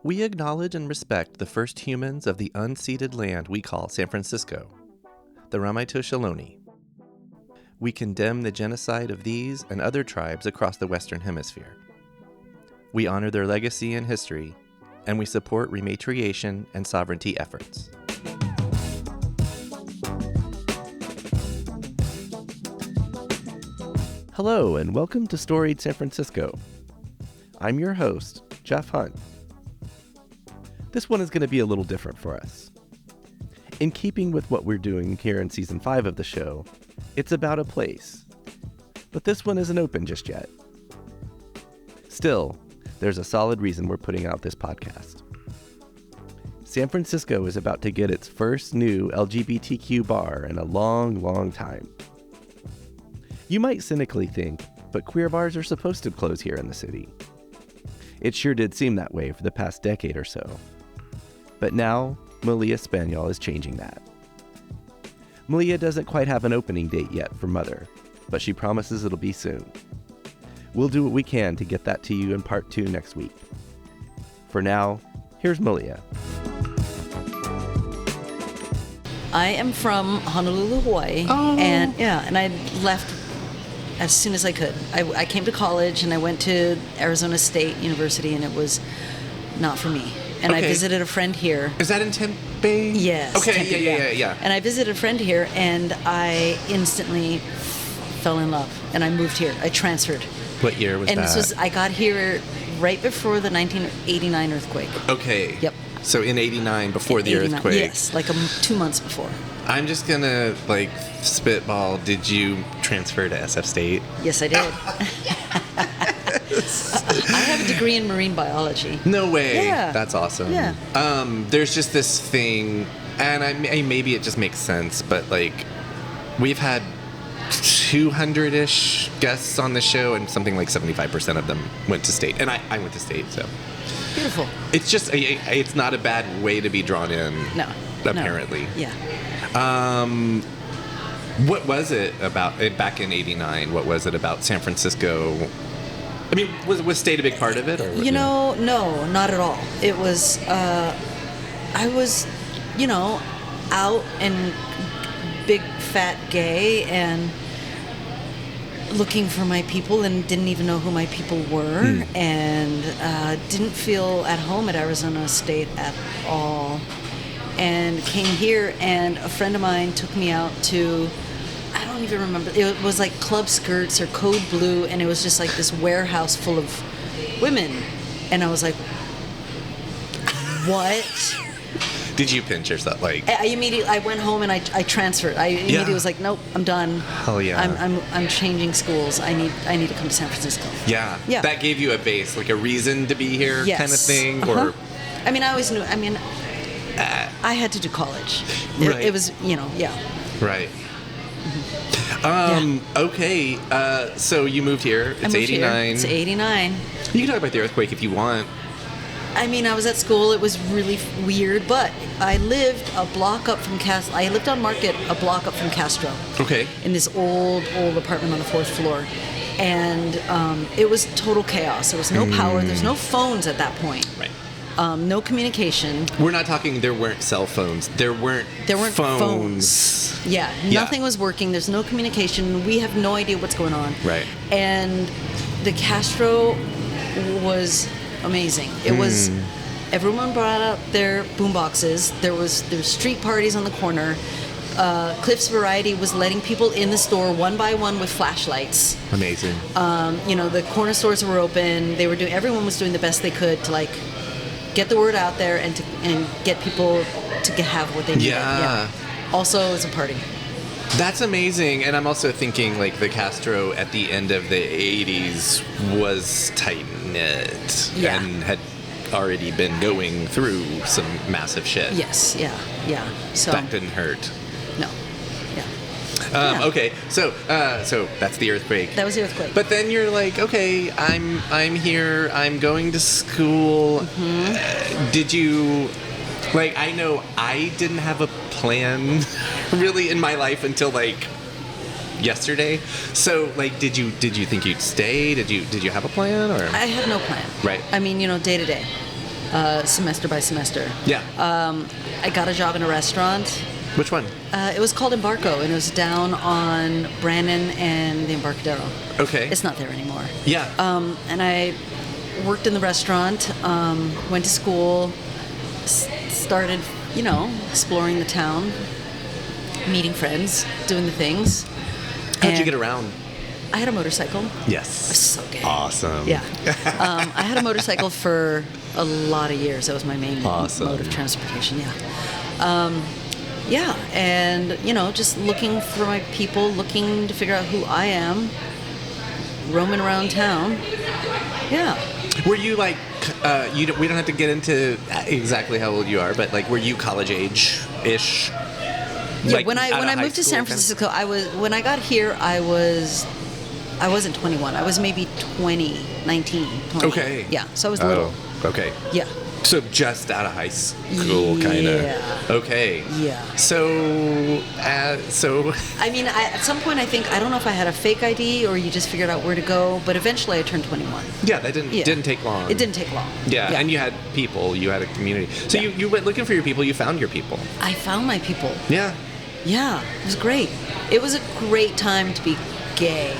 We acknowledge and respect the first humans of the unceded land we call San Francisco, the Ramaytush Ohlone. We condemn the genocide of these and other tribes across the Western Hemisphere. We honor their legacy and history, and we support rematriation and sovereignty efforts. Hello, and welcome to Storied San Francisco. I'm your host, Jeff Hunt. This one is going to be a little different for us. In keeping with what we're doing here in Season 5 of the show, it's about a place. But this one isn't open just yet. Still, there's a solid reason we're putting out this podcast. San Francisco is about to get its first new LGBTQ bar in a long, long time. You might cynically think, but queer bars are supposed to close here in the city. It sure did seem that way for the past decade or so. But now, Malia Spanyol is changing that. Malia doesn't quite have an opening date yet for Mother, but she promises it'll be soon. We'll do what we can to get that to you in part 2 next week. For now, here's Malia. I am from Honolulu, Hawaii, and I left as soon as I could. I came to college and I went to Arizona State University, and it was not for me. And I visited a friend here. Is that in Tempe? Yes. Okay, Tempe, yeah. And I visited a friend here, and I instantly fell in love, and I moved here. I transferred. What year was that? I got here right before the 1989 earthquake. Okay. Yep. So in 89, before the earthquake. Yes, like 2 months before. I'm just gonna spitball. Did you transfer to SF State? Yes, I did. I have a degree in marine biology. No way. Yeah. That's awesome. Yeah. There's just this thing, and maybe it just makes sense, but we've had 200-ish guests on the show, and something like 75% of them went to State, and I went to State, so. Beautiful. It's just, it's not a bad way to be drawn in. No. Apparently. No. Yeah. What was it about, back in 89, what was it about San Francisco? I mean, was State a big part of it? Or no, not at all. It was, I was, out and big, fat gay and looking for my people and didn't even know who my people were and didn't feel at home at Arizona State at all. And came here, and a friend of mine took me out to, I don't even remember, it was like Club Skirts or Code Blue, and it was just like this warehouse full of women. And I was like, what? Did you pinch yourself? I went home and I transferred. I immediately was like, nope, I'm done. Hell yeah. I'm changing schools. I need to come to San Francisco. Yeah. That gave you a base, a reason to be here, kind of thing? Uh-huh. Or I always knew, I had to do college. It was, yeah. Right. Okay, so you moved here. It's 89. It's 89. You can talk about the earthquake if you want. I was at school. It was really weird, but I lived a block up from Castro. I lived on Market, a block up from Castro. Okay. In this old apartment on the 4th floor. And it was total chaos. There was no power. There's no phones at that point. Right. No communication. We're not talking there weren't cell phones. There weren't phones. Yeah, nothing was working. There's no communication. We have no idea what's going on. Right. And the Castro was amazing. It was, everyone brought out their boomboxes. There was street parties on the corner. Cliff's Variety was letting people in the store one by one with flashlights. Amazing. The corner stores were open. Everyone was doing the best they could to get the word out there and get people to have what they needed. Yeah. Also, it was a party. That's amazing. And I'm also thinking the Castro at the end of the 80s was tight-knit and had already been going through some massive shit. Yes, yeah. So that didn't hurt. No. Yeah. Okay, so that's the earthquake. That was the earthquake. But then you're like, okay, I'm here. I'm going to school. Mm-hmm. Did you I know I didn't have a plan really in my life until yesterday. So did you think you'd stay? Did you have a plan or? I had no plan. Right. Day to day. semester by semester. Yeah. I got a job in a restaurant. Which one? It was called Embarco, and it was down on Brandon and the Embarcadero. Okay. It's not there anymore. Yeah. And I worked in the restaurant, went to school, started, exploring the town, meeting friends, doing the things. How'd you get around? I had a motorcycle. Yes. So gay. Awesome. Yeah. I had a motorcycle for a lot of years. That was my main mode of transportation. Yeah. Yeah, and, just looking for my people, looking to figure out who I am, roaming around town. Yeah. Were you like, we don't have to get into exactly how old you are, but like, were you college age-ish? Yeah, like, when I moved to San Francisco, when I got here, I wasn't 21. I was maybe 20. Okay. Yeah, so I was little. Okay. Yeah. So just out of high school, kind of. Yeah. Okay. Yeah. So. I mean, at some point, I don't know if I had a fake ID or you just figured out where to go, but eventually I turned 21. Yeah, that didn't take long. It didn't take long. Yeah, and you had people, you had a community. So you went looking for your people, you found your people. I found my people. Yeah. Yeah, it was great. It was a great time to be gay.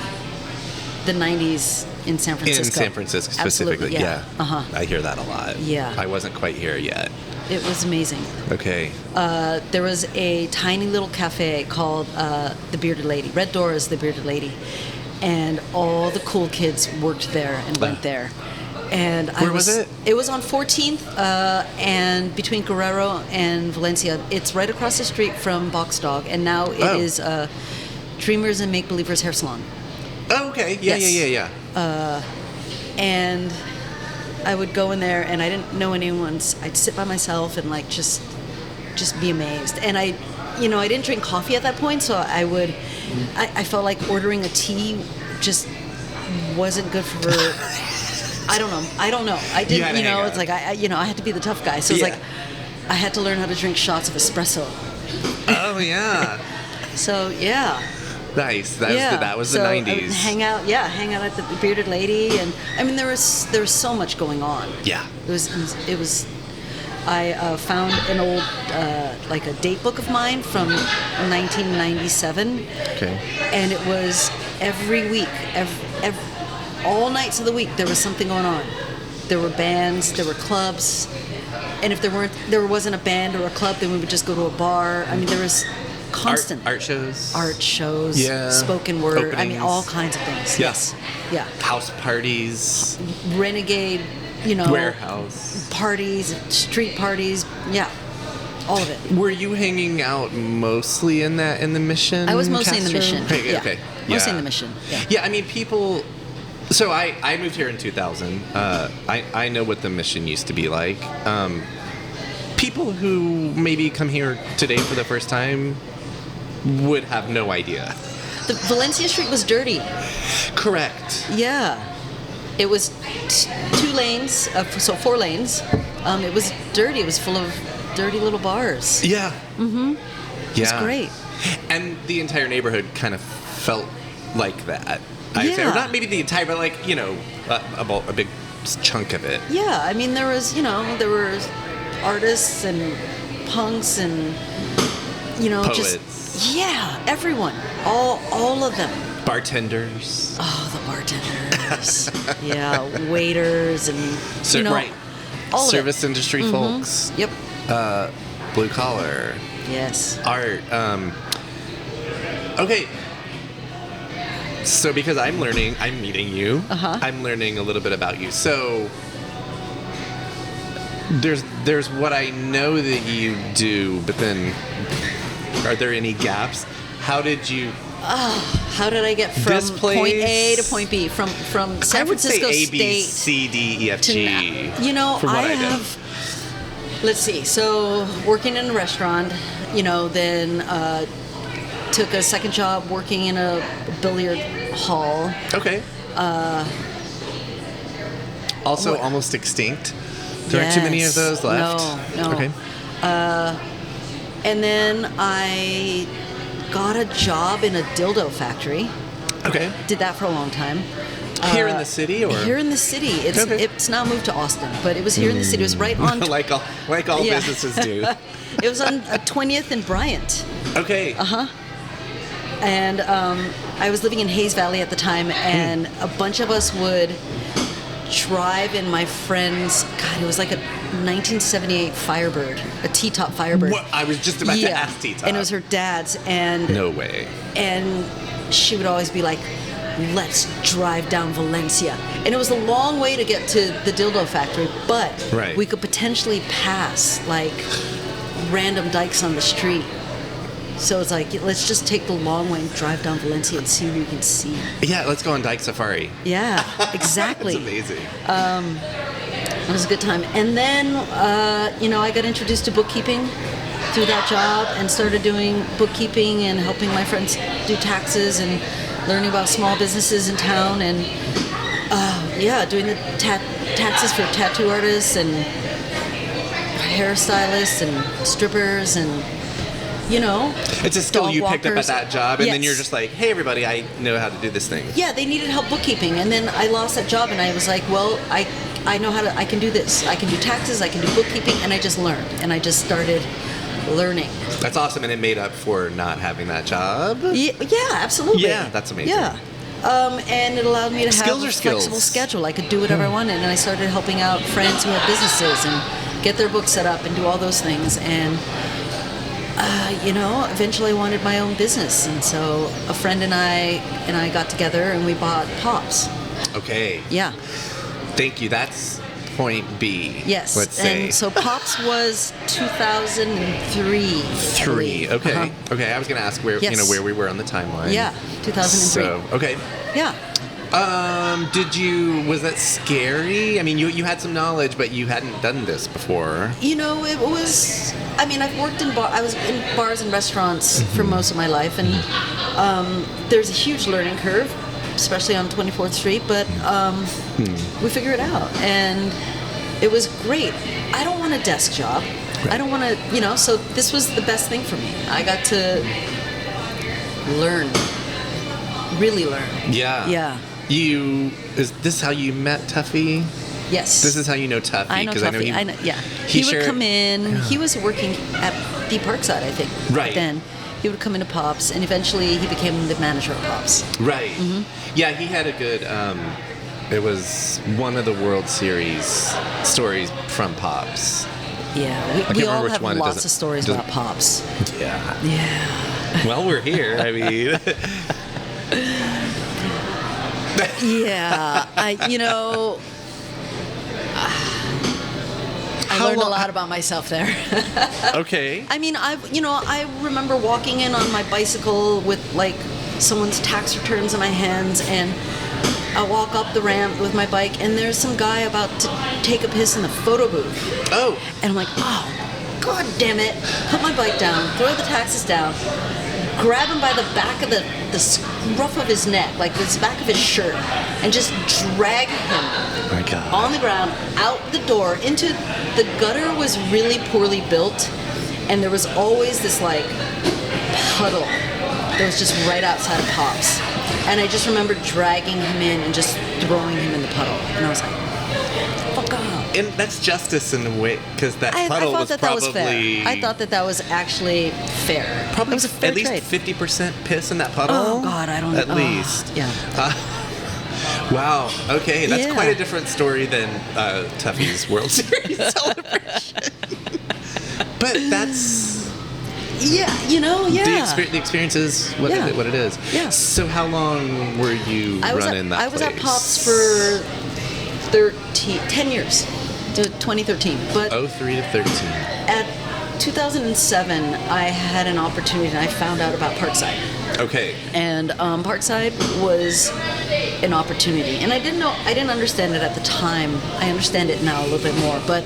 The 90s in San Francisco. In San Francisco specifically, absolutely, yeah. Uh-huh. I hear that a lot. Yeah. I wasn't quite here yet. It was amazing. Okay. There was a tiny little cafe called The Bearded Lady. Red Door is The Bearded Lady. And all the cool kids worked there and went there. And Where was it? It was on 14th and between Guerrero and Valencia. It's right across the street from Box Dog. And now it is Dreamers and Make Believers Hair Salon. Oh, okay. Yeah, yes. yeah. And I would go in there, and I didn't know anyone. I'd sit by myself and like just be amazed. And I didn't drink coffee at that point, so I felt like ordering a tea just wasn't good for. I don't know. I didn't. It's like I had to be the tough guy. So it's like I had to learn how to drink shots of espresso. Oh yeah. So yeah. Nice. That was the 90s. Hang out at the Bearded Lady, and I mean there was so much going on. Yeah. It was. I found an old like a date book of mine from 1997. Okay. And it was every week, all nights of the week there was something going on. There were bands, there were clubs, and if there wasn't a band or a club, then we would just go to a bar. I mean there was. Constant art shows, yeah, spoken word. Openings. I mean, all kinds of things. Yes, yeah. House parties, renegade, warehouse parties, street parties. Yeah, all of it. Were you hanging out mostly in the Mission? I was mostly in the Mission. Okay, yeah. Okay. Mostly in the Mission. Yeah. Yeah, I mean, people. So I moved here in 2000. I know what the Mission used to be like. People who maybe come here today for the first time would have no idea. The Valencia Street was dirty. Correct. Yeah. It was 2 lanes, so 4 lanes. It was dirty. It was full of dirty little bars. Yeah. Mm-hmm. Yeah. It was great. And the entire neighborhood kind of felt like that. I'd say. Or not maybe the entire, but like, a big chunk of it. Yeah. I mean, there were artists and punks and, Poets. Everyone. All of them. Bartenders. Oh, the bartenders. Yeah, waiters and right. All service of it. industry folks. Yep. Blue collar. Yes. Art. Okay. So because I'm meeting you. I'm learning a little bit about you. So there's what I know that you do, but then are there any gaps? How did I get from point A to point B? From San Francisco State? A, B, State C, D, E, F, G. From what I have. Let's see. So working in a restaurant, then took a second job working in a billiard hall. Okay. Also almost extinct. There aren't too many of those left. No. Okay. And then I got a job in a dildo factory. Okay. Did that for a long time. Here in the city, or here in the city? It's now moved to Austin, but it was here in the city. It was right on like all businesses do. It was on 20th and Bryant. Okay. And I was living in Hayes Valley at the time, and a bunch of us would drive in my friend's, God, it was like a 1978 Firebird, a T-top Firebird. What? I was just about to ask T-top. And it was her dad's, and no way. And she would always be like, let's drive down Valencia. And it was a long way to get to the dildo factory, but we could potentially pass like random dykes on the street. So it's like, let's just take the long way and drive down Valencia and see what we can see. Yeah, let's go on Dyke Safari. Yeah, exactly. That's amazing. It was a good time. And then, I got introduced to bookkeeping through that job and started doing bookkeeping and helping my friends do taxes and learning about small businesses in town and, doing the taxes for tattoo artists and hairstylists and strippers and, it's a skill you picked up at that job, and yes. then you're just like, hey, everybody, I know how to do this thing. Yeah, they needed help bookkeeping, and then I lost that job, and I was like, well, I know I can do this. I can do taxes, I can do bookkeeping, and I just learned, and I just started learning. That's awesome, and it made up for not having that job? Yeah, absolutely. Yeah, that's amazing. Yeah. And it allowed me to have a flexible skills. schedule. I could do whatever I wanted, and I started helping out friends who had businesses and get their books set up and do all those things, and eventually I wanted my own business, and so a friend and I got together and we bought Pops. Okay. Yeah. Thank you. That's point B. Yes. Let's say. And so Pops was 2003. Okay. Okay. I was going to ask where where we were on the timeline. Yeah. 2003. So okay. Yeah. Was that scary? I mean, you had some knowledge, but you hadn't done this before. It was, I've worked I was in bars and restaurants for most of my life, and there's a huge learning curve, especially on 24th Street, but we figured it out, and it was great. I don't want a desk job. Right. I don't want to, so this was the best thing for me. I got to learn, really learn. Yeah. Yeah. Is this how you met Tuffy? Yes. This is how you know Tuffy? I know Tuffy. He would come in. Yeah. He was working at Thee Parkside, I think. Right. Then he would come into Pops, and eventually he became the manager of Pops. Right. Mm-hmm. Yeah, he had a good. It was one of the World Series stories from Pops. Yeah, we all have lots of stories about Pops. Yeah. Yeah. Well, we're here. I mean. Yeah, I learned a lot about myself there. Okay. I remember walking in on my bicycle with like someone's tax returns in my hands, and I walk up the ramp with my bike, and there's some guy about to take a piss in the photo booth. Oh. And I'm like, oh, God damn it! Put my bike down, throw the taxes down. Grab him by the back of the scruff of his neck, like the back of his shirt, and just drag him on the ground, out the door, into the gutter was really poorly built, and there was always this like puddle that was just right outside of Pops. And I just remember dragging him in and just throwing him in the puddle. And I was like, fuck off. And that's justice in a way, because that puddle was probably... That was fair. I thought that was actually fair. Probably it was a fair at least trade. 50% piss in that puddle. Oh, God, I don't know. At least. Yeah. Wow. Okay, that's quite a different story than Tuffy's World Series celebration. But that's... Yeah, The experience is what it is. Yeah. So how long were you running that place? I was at Pops for 10 years, to 2013. But 03 to 13. At 2007, I had an opportunity, and I found out about Parkside. Okay. And Parkside was an opportunity, and I didn't understand it at the time. I understand it now a little bit more, but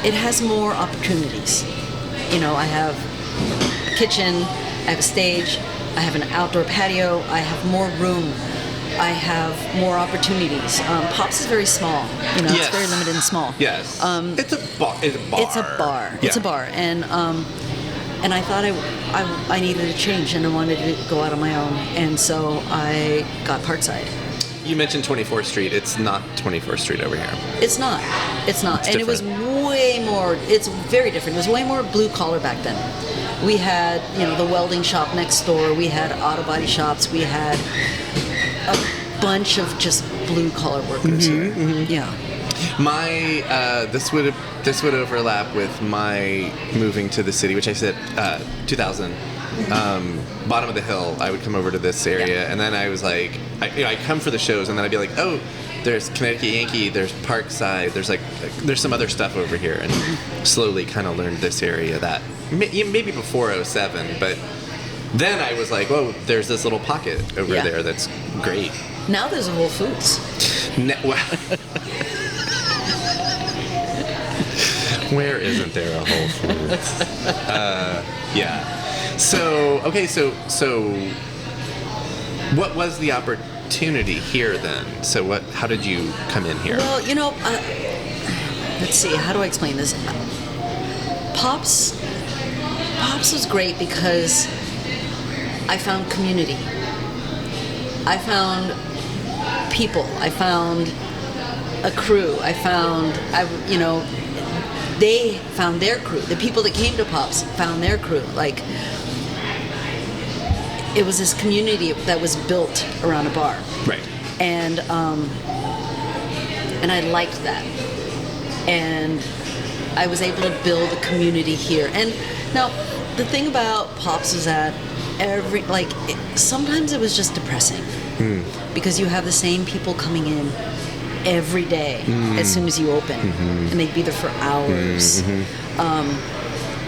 it has more opportunities. I have a kitchen, I have a stage, I have an outdoor patio, I have more room, I have more opportunities. Pops is very small, Yes. It's very limited and small. Yes. It's a bar. It's a bar. Yeah. It's a bar, And I thought I needed a change, and I wanted to go out on my own. And so I got Parkside. You mentioned 24th Street. It's not 24th Street over here. It's not. It's not. It's and it was way more, it's very different. It was way more blue collar back then. We had, the welding shop next door. We had auto body shops. We had a bunch of just blue collar workers here. Mm-hmm. Yeah. My this would overlap with my moving to the city, which I said 2000. Bottom of the hill. I would come over to this area, and then I was like, I come for the shows, and then I'd be like, oh, there's Connecticut Yankee, there's Parkside, there's some other stuff over here, and slowly kind of learned this area that maybe before 07, but then I was like, whoa, there's this little pocket over there that's great. Now there's a Whole Foods. Where isn't there a Whole Foods? Yeah. So, okay, so what was the opportunity here then? So how did you come in here? Well, let's see, how do I explain this? Pops was great because I found community. I found people. I found a crew. They found their crew. The people that came to Pops found their crew. Like, it was this community that was built around a bar. Right. And I liked that. And I was able to build a community here. And now, the thing about Pops is that sometimes it was just depressing. Because you have the same people coming in every day as soon as you open, and they'd be there for hours.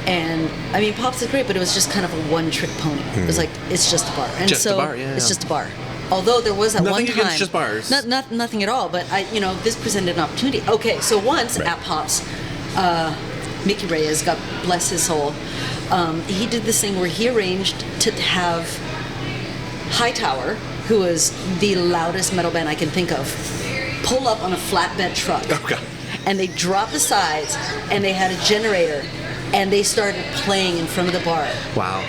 And I mean, Pops is great, but it was just kind of a one-trick pony. It was like, it's just a bar, and just so a bar, yeah. It's just a bar. Although there was that nothing one time, against just bars, nothing at all. But this presented an opportunity. Okay, so once at Pops, Mickey Reyes, God bless his soul, he did this thing where he arranged to have Hightower, who was the loudest metal band I can think of, pull up on a flatbed truck. Oh, God. And they dropped the sides, and they had a generator, and they started playing in front of the bar. Wow.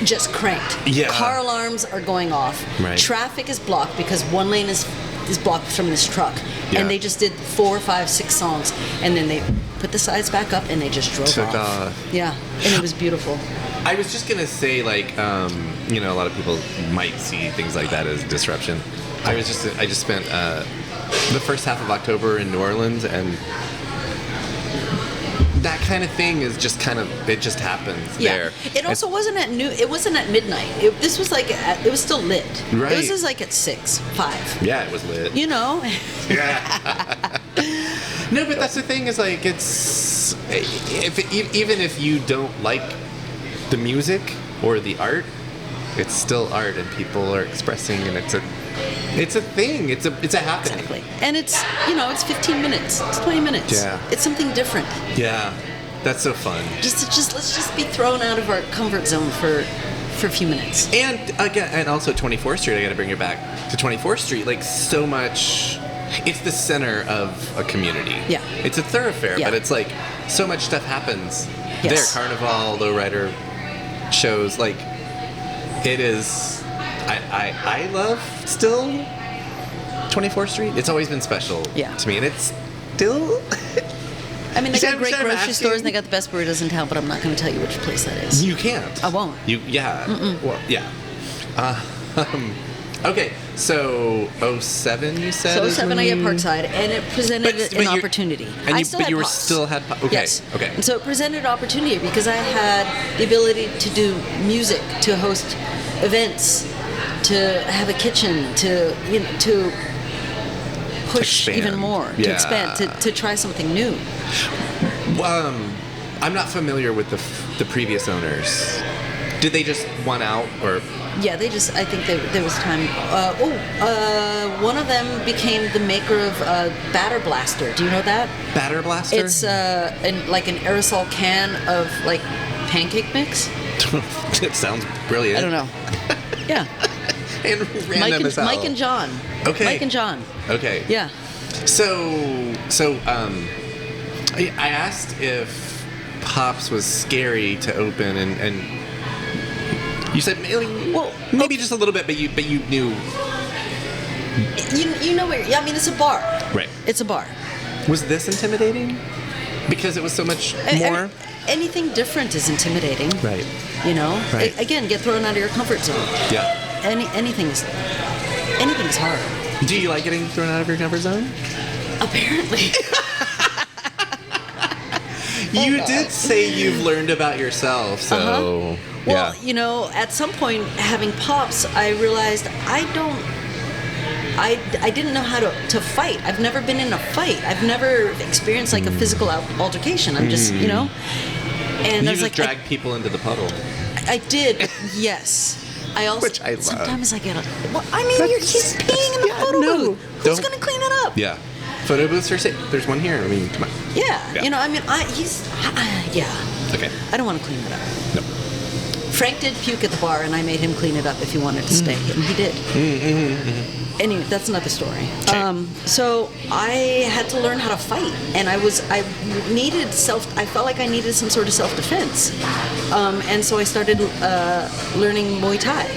Just cranked. Yeah. Car alarms are going off. Right. Traffic is blocked because one lane is blocked from this truck. Yeah. And they just did 4, 5, 6 songs, and then they put the sides back up, and they just drove off. Yeah, and it was beautiful. I was just gonna say, a lot of people might see things like that as disruption. I just spent the first half of October in New Orleans, and that kind of thing is just it just happens there. It also wasn't at noon. It wasn't at midnight. This was it was still lit. Right. This was at 6, 5. Yeah, it was lit. Yeah. No, but that's the thing is it's even if you don't like the music or the art, it's still art, and people are expressing, and it's a thing. It's a happening. Exactly. And it's it's 15 minutes. It's 20 minutes. Yeah. It's something different. Yeah. That's so fun. Let's just be thrown out of our comfort zone for a few minutes. And again, and also 24th Street, I got to bring it back to 24th Street, so much. It's the center of a community. Yeah. It's a thoroughfare, but it's so much stuff happens there. Carnival, lowrider shows, it is. I love still 24th Street. It's always been special to me, and it's still. I mean, they got great grocery stores, and they got the best burritos in town, but I'm not going to tell you which place that is. You can't. I won't. Well, yeah. Okay, so 07 you said? So 07 I get Parkside, and it presented an opportunity. But you still had okay. Yes. Okay. And so it presented an opportunity because I had the ability to do music, to host events, to have a kitchen, to push even more, to expand, to try something new. I'm not familiar with the previous owners. Did they just want out, or? Yeah, I think there was time. One of them became the maker of Batter Blaster. Do you know that? Batter Blaster? It's an aerosol can of pancake mix. It sounds brilliant. I don't know. Yeah. And random as hell. Mike and John. Okay. Mike and John. Okay. Yeah. So I asked if Pops was scary to open, and you said maybe just a little bit, but you knew. You know where? I mean, it's a bar. Right. It's a bar. Was this intimidating? Because it was so much more. Anything different is intimidating. Right. You know. Right. Again, get thrown out of your comfort zone. Yeah. Anything's hard. Do you like getting thrown out of your comfort zone? Apparently. You did say you've learned about yourself, so Well, you know, at some point having Pops, I realized I didn't know how to fight. I've never been in a fight. I've never experienced like a physical altercation. I'm just, you know. And I was like, drag people into the puddle. I did, yes. I also Which I love. sometimes I get well, I mean, he's peeing in the photo booth. Who's gonna clean it up? Yeah. Photo booths are safe. There's one here. I mean, come on. Yeah. You know, I mean, yeah. Okay. I don't want to clean it up. No. Frank did puke at the bar, and I made him clean it up if he wanted to stay, and he did. Anyway, that's another story. Okay. So I had to learn how to fight, and I felt like I needed some sort of self-defense, and so I started learning Muay Thai.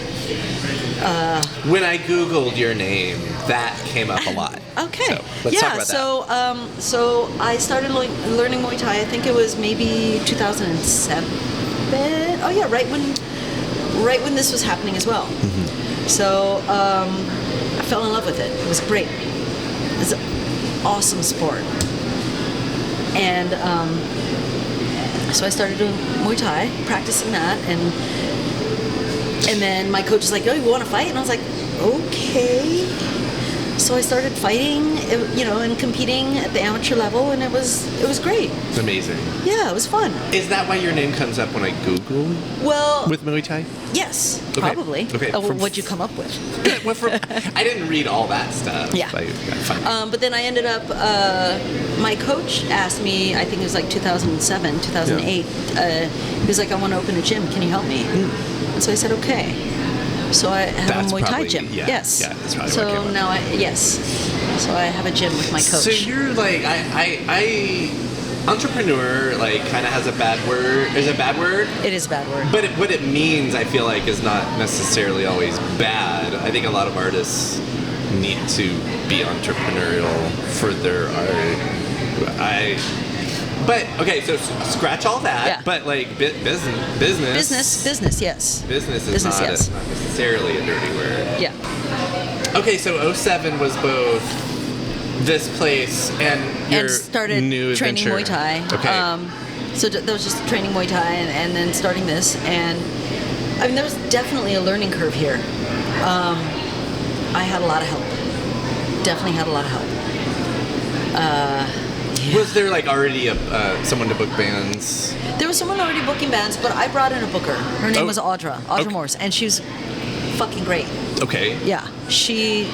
When I Googled your name, that came up a lot. Okay. So let's talk about that. So I started learning Muay Thai. I think it was maybe 2007. Oh yeah, right when this was happening as well. So I fell in love with it. It was great. It's an awesome sport. And so I started doing Muay Thai, practicing that, and then my coach was like, "Oh, you want to fight?" And I was like, "Okay." So I started fighting, you know, and competing at the amateur level, and it was great. It's amazing. Yeah, it was fun. Is that why your name comes up when I Google with Muay Thai? Yes, Okay. probably. Okay. What'd you come up with? I didn't read all that stuff. Yeah. But then I ended up, my coach asked me, I think it was like 2007, 2008, he was like, "I want to open a gym, can you help me?" And so I said, okay. So I have a Muay Thai gym. Yeah, yes. Yeah, that's probably so what came up. now So I have a gym with my coach. So you're like, I entrepreneur, like, kind of has a bad word. Is it a bad word? It is a bad word. But what it means, I feel like, is not necessarily always bad. I think a lot of artists need to be entrepreneurial for their art. But okay, so scratch all that. Yeah. But like business. Yes. Business is not necessarily a dirty word. Yeah. Okay, so 07 was both this place and your started new training adventure. Muay Thai. Okay. So that was just training Muay Thai and then starting this, and I mean there was definitely a learning curve here. I had a lot of help. Definitely had a lot of help. Yeah. Was there like already someone to book bands? There was someone already booking bands, but I brought in a booker. Her name was Audra Okay. Morse, and she was fucking great. Okay. Yeah, she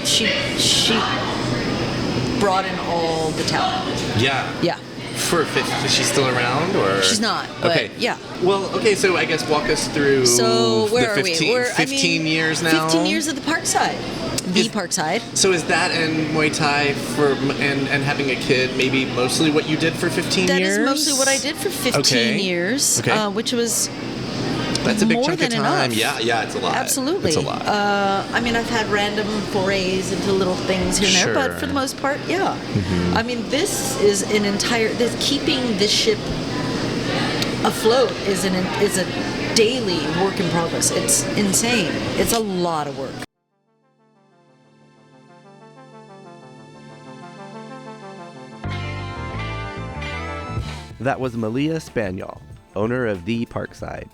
brought in all the talent. Yeah. Yeah. Is she still around, or? She's not, but okay. yeah. Well, okay, so I guess walk us through So where the are we? 15 years now? 15 years at the Parkside. Thee Parkside. So is that and Muay Thai and having a kid maybe mostly what you did for 15 years? That is mostly what I did for 15 years, Okay. Which was That's a big more chunk than of time. enough. Yeah, it's a lot. Absolutely. It's a lot. I mean, I've had random forays into little things here and there, but for the most part, yeah. Mm-hmm. I mean, this is keeping this ship afloat is a daily work in progress. It's insane. It's a lot of work. That was Malia Spanyol, owner of Thee Parkside.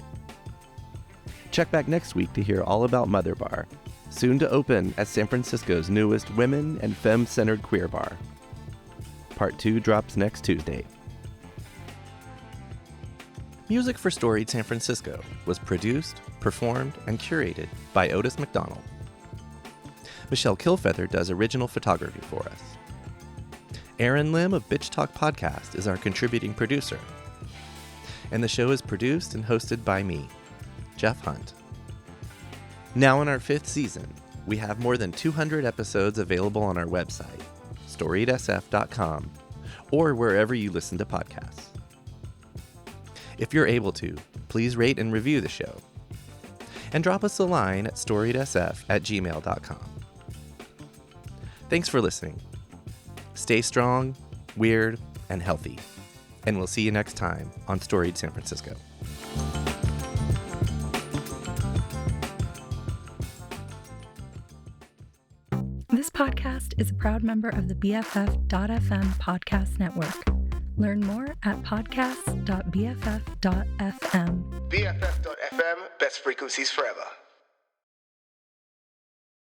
Check back next week to hear all about Mother Bar, soon to open as San Francisco's newest women and femme-centered queer bar. Part 2 drops next Tuesday. Music for Storied San Francisco was produced, performed, and curated by Otis McDonald. Michelle Kilfeather does original photography for us. Aaron Lim of Bitch Talk Podcast is our contributing producer. And the show is produced and hosted by me, Jeff Hunt. Now in our 5th season, we have more than 200 episodes available on our website, storiedsf.com, or wherever you listen to podcasts. If you're able to, please rate and review the show. And drop us a line at storiedsf@gmail.com. Thanks for listening. Stay strong, weird, and healthy. And we'll see you next time on Storied San Francisco. This podcast is a proud member of the BFF.FM podcast network. Learn more at podcast.bff.fm. BFF.FM, best frequencies forever.